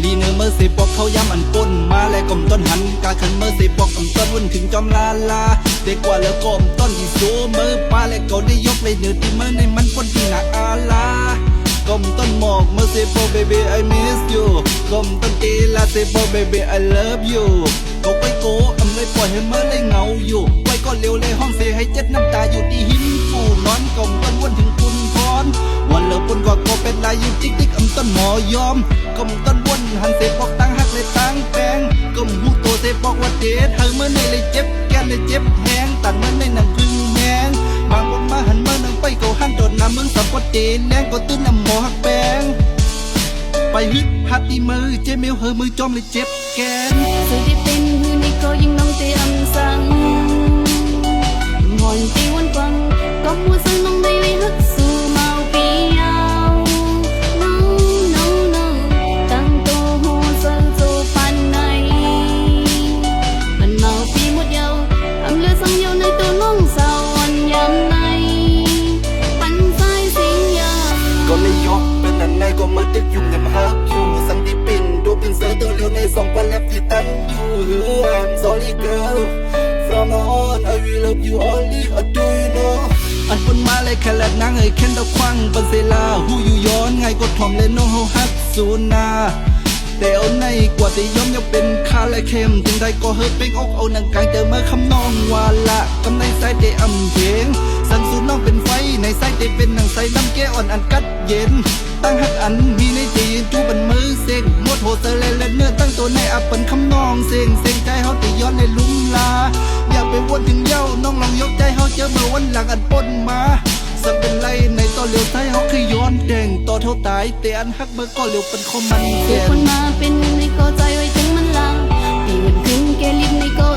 ลีเนอเมื่อสิปอกเขาย้ำอันปนมาและกลมต้นหันกาขันเมื่อสิปอกกลมต้นวุ่นถึงจอมลาลาเด็กกว่าแล้วกลมต้นที่สูเมื่อปลาและก็ได้ยกเลยเนื้อที่เมื่อในมันปนที่หนักอาลากลมต้นหมอกเมื่อสิปอก baby I miss you กลมต้นตีลาสิปอก baby I love you ก็ไปโกเลยปล่อยให้เมื่อเลยเงาอยู่ไว้ก็เร็วเลยห้องเสียให้เจ็ดน้ำตาอยู่ที่หินฟูนอนกลมต้นวุ่นถึงคุณพรวันเลิกปนก็เป็นลายยิ้มจิ๊กติ๊กต้นหมอยอมกลมต้นวุ่นหันเสปอกตั้งหักเลยตั้งแปงกลมหูโตเสปอกว่าเด็ดเธอเมื่อในเลยเจ็บแก่เลยเจ็บแหงตัดเมื่อในหนังพึ่งแมงบางคนมาหันเมื่อนังไปก็หันโดดน้ำมึงสับก็เตนแรงก็ตื้นน้ำหมอหักแปงไปฮึดฮัดที่มือเจ็บเมลเฮอมือจอมเลยเจ็บแกนsự tiếp tin hư ni có nhưng nông tê âm sang ngọn tê quân quăng có mua sang nông đây lấy hất su màu piao no no no tăng tô hồ sơ tô pan này mình màu pi một dầu âm lửa sang dầu nơi tô nông sao anh nhắm này pan sai sinh ya ก็เลยยกเป็นอันไหนก็มาติดยุ่งกับฮักอยู่สังที่ปิ่นดูเป็นเสือตัวเลี้ยวในสองพันแล้วที่ตั้งอยู่ I'm sorry girl from now on I will love you only do you know อันปนมาเลยแค่แลดนางเอ่ยเค้นดอกควังปันเซลาหูอยู่ย้อนไงก็ถ่อมเลยโนโฮฮัตซูนาแต่เอาในกว่าจะย้อมยังเป็นคาและเข้มถึงใดก็เฮิร์เป็นอกเอาหนังกายเจอเมื่อคำน้องว่าละกำในสายเตะอ่ำเพงสันสูน้องเป็นไฟในสายเตะเป็นหนังใสน้ำแก้อ่อนอันกัดเย็นตั้งหักอันมีในใจจูบันมือเซ็งมดโหเซเลเลเนื้อตั้งตัวในอับเป็นคำน้องเซ็งใจเขาติย้อนในลุ่มลาอยากไปวนถึงเย้าน้องลองยกใจเขาเจอเมื่อวันหลังอันปนมาสักเป็นไรในตอนเลี้ยวท้ายเขาคือย้อนแดงต่อเท่าตายแต่อันหักเมื่อก็เลี้ยวเป็นคอมันแด ผู้ ง คนมาเป็นในก็ใจไว้ถึงมันลาปีวันขึ้นแกลิบในก็